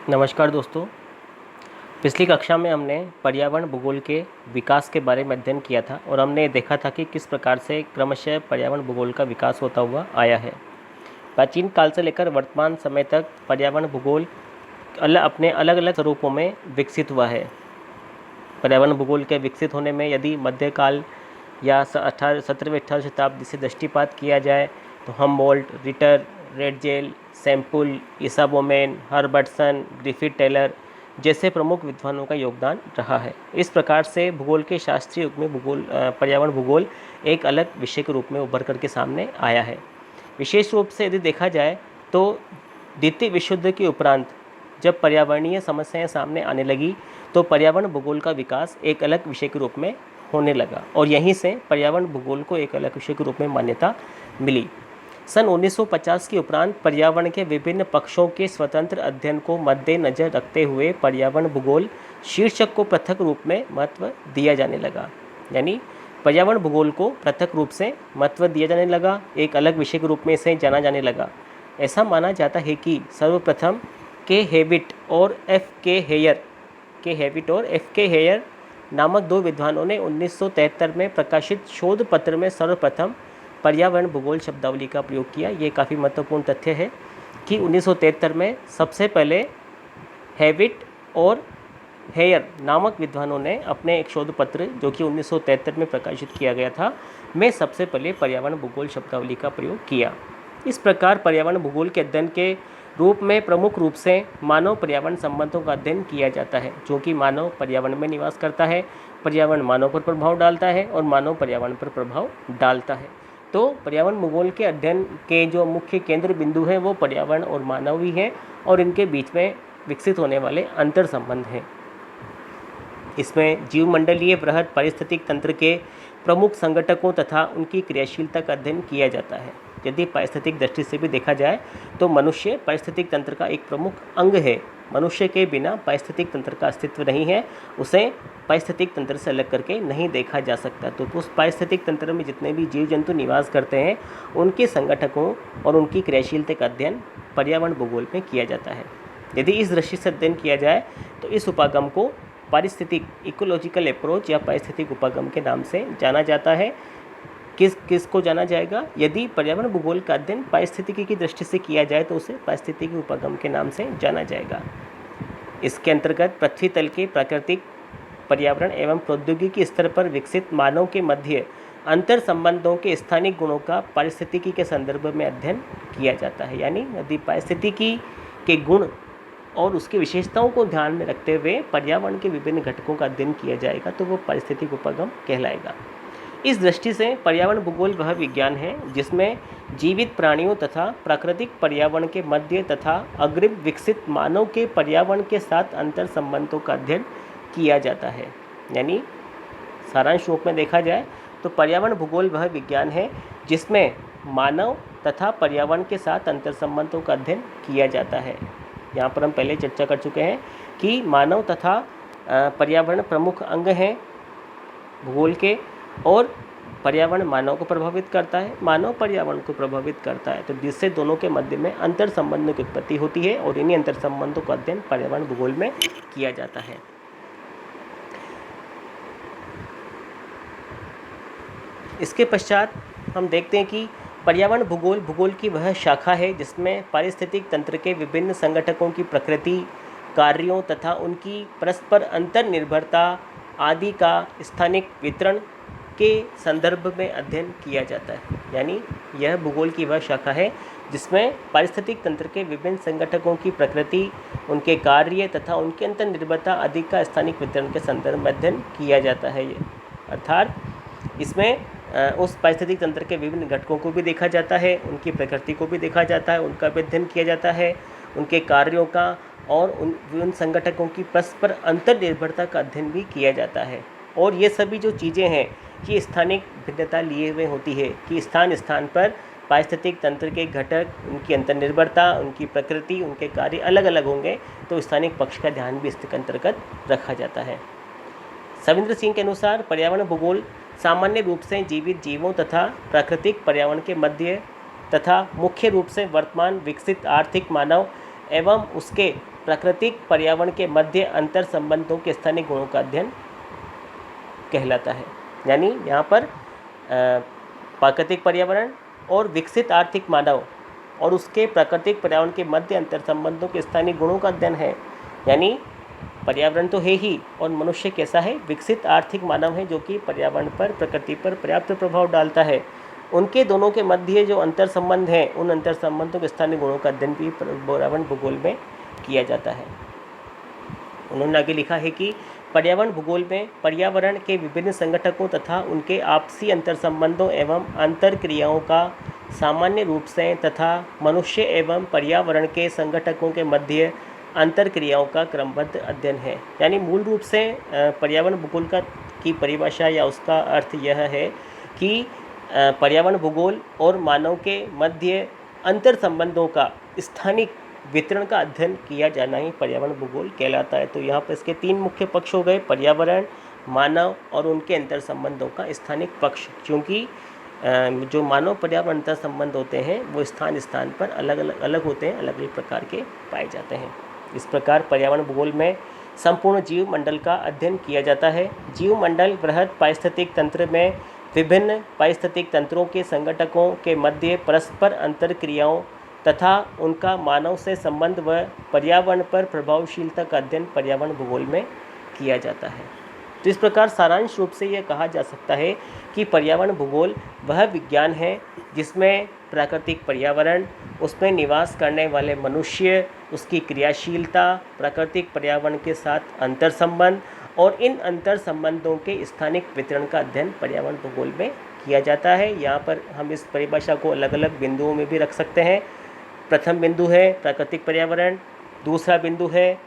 नमस्कार दोस्तों। पिछली कक्षा में हमने पर्यावरण भूगोल के विकास के बारे में अध्ययन किया था और हमने देखा था कि किस प्रकार से क्रमशः पर्यावरण भूगोल का विकास होता हुआ आया है। प्राचीन काल से लेकर वर्तमान समय तक पर्यावरण भूगोल अपने अलग अलग स्वरूपों में विकसित हुआ है। पर्यावरण भूगोल के विकसित होने में यदि मध्यकाल या 17वीं 18वीं शताब्दी से दृष्टिपात किया जाए तो Humboldt, Ritter, Ratzel, Semple, Isaiah Bowman, Herbertson, Griffith Taylor जैसे प्रमुख विद्वानों का योगदान रहा है। इस प्रकार से भूगोल के शास्त्रीय युग में पर्यावरण भूगोल एक अलग विषय के रूप में उभर करके सामने आया है। विशेष रूप से यदि देखा जाए तो द्वितीय विश्व युद्ध के उपरांत जब पर्यावरणीय समस्याएं सामने आने लगी तो पर्यावरण भूगोल का विकास एक अलग विषय के रूप में होने लगा और यहीं से पर्यावरण भूगोल को एक अलग विषय के रूप में मान्यता मिली। सन 1950 के उपरांत पर्यावरण के विभिन्न पक्षों के स्वतंत्र अध्ययन को मद्देनजर रखते हुए पर्यावरण भूगोल शीर्षक को पृथक रूप में महत्व दिया जाने लगा। यानी पर्यावरण भूगोल को पृथक रूप से महत्व दिया जाने लगा, एक अलग विषय के रूप में इसे जाना जाने लगा। ऐसा माना जाता है कि सर्वप्रथम के हेविट और एफ के हेयर नामक दो विद्वानों ने 1973 में प्रकाशित शोध पत्र में सर्वप्रथम पर्यावरण भूगोल शब्दावली का प्रयोग किया। ये काफ़ी महत्वपूर्ण तथ्य है कि 1973 में सबसे पहले हेविट और हेयर नामक विद्वानों ने अपने एक शोध पत्र जो कि 1973 में प्रकाशित किया गया था में सबसे पहले पर्यावरण भूगोल शब्दावली का प्रयोग किया। इस प्रकार पर्यावरण भूगोल के अध्ययन के रूप में प्रमुख रूप से मानव पर्यावरण संबंधों का अध्ययन किया जाता है, जो कि मानव पर्यावरण में निवास करता है, पर्यावरण मानव पर प्रभाव डालता है और मानव पर्यावरण पर प्रभाव डालता है। तो पर्यावरण भूगोल के अध्ययन के जो मुख्य केंद्र बिंदु हैं वो पर्यावरण और मानव ही हैं और इनके बीच में विकसित होने वाले अंतर संबंध हैं। इसमें जीवमंडलीय बृहद पारिस्थितिक तंत्र के प्रमुख संगठकों तथा उनकी क्रियाशीलता का अध्ययन किया जाता है। यदि पारिस्थितिक दृष्टि से भी देखा जाए तो मनुष्य पारिस्थितिक तंत्र का एक प्रमुख अंग है। मनुष्य के बिना पारिस्थितिक तंत्र का अस्तित्व नहीं है, उसे पारिस्थितिक तंत्र से अलग करके नहीं देखा जा सकता। तो उस पारिस्थितिक तंत्र में जितने भी जीव जंतु निवास करते हैं उनके संगठकों और उनकी क्रियाशीलता का अध्ययन पर्यावरण भूगोल में किया जाता है। यदि इस दृष्टि से अध्ययन किया जाए तो इस उपागम को पारिस्थितिक इकोलॉजिकल अप्रोच या पारिस्थितिक उपागम के नाम से जाना जाता है। किस को जाना जाएगा? यदि पर्यावरण भूगोल का अध्ययन पारिस्थितिकी की दृष्टि से किया जाए तो उसे पारिस्थितिकी उपागम के नाम से जाना जाएगा। इसके अंतर्गत पृथ्वी तल के प्राकृतिक पर्यावरण एवं प्रौद्योगिकी स्तर पर विकसित मानव के मध्य अंतर संबंधों के स्थानिक गुणों का पारिस्थितिकी के संदर्भ में अध्ययन किया जाता है। यानी यदि पारिस्थितिकी के गुण और उसकी विशेषताओं को ध्यान में रखते हुए पर्यावरण के विभिन्न घटकों का अध्ययन किया जाएगा तो वो पारिस्थितिक उपागम कहलाएगा। इस दृष्टि से पर्यावरण भूगोल वह विज्ञान है जिसमें जीवित प्राणियों तथा प्राकृतिक पर्यावरण के मध्य तथा अग्रिम विकसित मानव के पर्यावरण के साथ अंतर संबंधों का अध्ययन किया जाता है। यानी सारांश रूप में देखा जाए तो पर्यावरण भूगोल वह विज्ञान है जिसमें मानव तथा पर्यावरण के साथ अंतर संबंधों का अध्ययन किया जाता है। यहाँ पर हम पहले चर्चा कर चुके हैं कि मानव तथा पर्यावरण प्रमुख अंग हैं भूगोल के और पर्यावरण मानव को प्रभावित करता है, मानव पर्यावरण को प्रभावित करता है, तो जिससे दोनों के मध्य में अंतर संबंधों की उत्पत्ति होती है और इन्हीं अंतर संबंधों का अध्ययन पर्यावरण भूगोल में किया जाता है। इसके पश्चात हम देखते हैं कि पर्यावरण भूगोल की वह शाखा है जिसमें पारिस्थितिक तंत्र के विभिन्न संगठकों की प्रकृति, कार्यों तथा उनकी परस्पर अंतर निर्भरता आदि का स्थानिक वितरण के संदर्भ में अध्ययन किया जाता है। यानी यह भूगोल की वह शाखा है जिसमें पारिस्थितिक तंत्र के विभिन्न संगठकों की प्रकृति, उनके कार्य तथा उनकी अंतर निर्भरता आदि का स्थानिक वितरण के संदर्भ में अध्ययन किया जाता है। अर्थात इसमें उस पारिस्थितिक तंत्र के विभिन्न घटकों को भी देखा जाता है, उनकी प्रकृति को भी देखा जाता है, उनका भी अध्ययन किया जाता है, उनके कार्यों का और उन संगठकों की परस्पर अंतर निर्भरता का अध्ययन भी किया जाता है। और ये सभी जो चीज़ें हैं ये स्थानिक भिन्नता लिए हुए होती है कि स्थान स्थान पर पारिस्थितिक तंत्र के घटक, उनकी अंतर निर्भरता, उनकी प्रकृति, उनके कार्य अलग अलग होंगे, तो स्थानिक पक्ष का ध्यान भी इसके अंतर्गत रखा जाता है। सविंद्र सिंह के अनुसार पर्यावरण भूगोल सामान्य रूप से जीवित जीवों तथा प्राकृतिक पर्यावरण के मध्य तथा मुख्य रूप से वर्तमान विकसित आर्थिक मानव एवं उसके प्राकृतिक पर्यावरण के मध्य अंतर संबंधों के स्थानिक गुणों का अध्ययन कहलाता है। यानी यहाँ पर प्राकृतिक पर्यावरण और विकसित आर्थिक मानव और उसके प्राकृतिक पर्यावरण के मध्य अंतर संबंधों के स्थानीय गुणों का अध्ययन है। यानी पर्यावरण तो है ही, और मनुष्य कैसा है, विकसित आर्थिक मानव है जो कि पर्यावरण पर, प्रकृति पर पर्याप्त प्रभाव डालता है। उनके दोनों के मध्य जो अंतर संबंध हैं, उन अंतर संबंधों के स्थानीय गुणों का अध्ययन भी पर्यावरण भूगोल में किया जाता है। उन्होंने आगे लिखा है कि पर्यावरण भूगोल में पर्यावरण के विभिन्न संगठकों तथा उनके आपसी अंतर संबंधों एवं अंतर क्रियाओं का सामान्य रूप से तथा मनुष्य एवं पर्यावरण के संगठकों के मध्य अंतर क्रियाओं का क्रमबद्ध अध्ययन है। यानी मूल रूप से पर्यावरण भूगोल की परिभाषा या उसका अर्थ यह है कि पर्यावरण भूगोल और मानव के मध्य अंतर संबंधों का स्थानिक वितरण का अध्ययन किया जाना ही पर्यावरण भूगोल कहलाता है। तो यहाँ पर इसके 3 मुख्य पक्ष हो गए, पर्यावरण, मानव और उनके अंतर संबंधों का स्थानिक पक्ष। क्योंकि जो मानव पर्यावरण अंतर संबंध होते हैं वो स्थान स्थान पर अलग होते हैं, अलग अलग प्रकार के पाए जाते हैं। इस प्रकार पर्यावरण भूगोल में संपूर्ण जीव मंडल का अध्ययन किया जाता है। जीव मंडल बृहद पारिस्थितिक तंत्र में विभिन्न पारिस्थितिक तंत्रों के संगठकों के मध्य परस्पर अंतर क्रियाओं तथा उनका मानव से संबंध व पर्यावरण पर प्रभावशीलता का अध्ययन पर्यावरण भूगोल में किया जाता है। तो इस प्रकार सारांश रूप से यह कहा जा सकता है कि पर्यावरण भूगोल वह विज्ञान है जिसमें प्राकृतिक पर्यावरण, उसमें निवास करने वाले मनुष्य, उसकी क्रियाशीलता, प्राकृतिक पर्यावरण के साथ अंतर संबंध और इन अंतर संबंधों के स्थानिक वितरण का अध्ययन पर्यावरण भूगोल में किया जाता है। यहाँ पर हम इस परिभाषा को अलग अलग बिंदुओं में भी रख सकते हैं। प्रथम बिंदु है प्राकृतिक पर्यावरण, दूसरा बिंदु है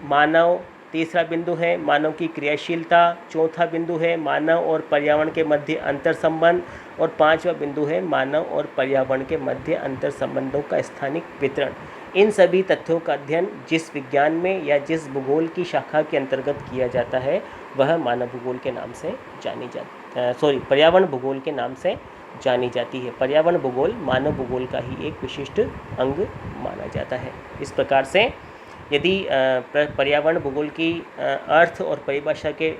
मानव, तीसरा बिंदु है मानव की क्रियाशीलता, चौथा बिंदु है मानव और पर्यावरण के मध्य अंतर संबंध और पांचवा बिंदु है मानव और पर्यावरण के मध्य अंतर संबंधों का स्थानिक वितरण। इन सभी तथ्यों का अध्ययन जिस विज्ञान में या जिस भूगोल की शाखा के अंतर्गत किया जाता है वह मानव भूगोल के नाम से पर्यावरण भूगोल के नाम से जानी जाती है। पर्यावरण भूगोल मानव भूगोल का ही एक विशिष्ट अंग माना जाता है। इस प्रकार से यदि पर्यावरण भूगोल की अर्थ और परिभाषा के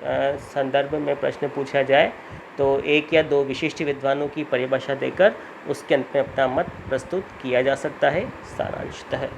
संदर्भ में प्रश्न पूछा जाए तो 1 या 2 विशिष्ट विद्वानों की परिभाषा देकर उसके अंत में अपना मत प्रस्तुत किया जा सकता है सारांशतः।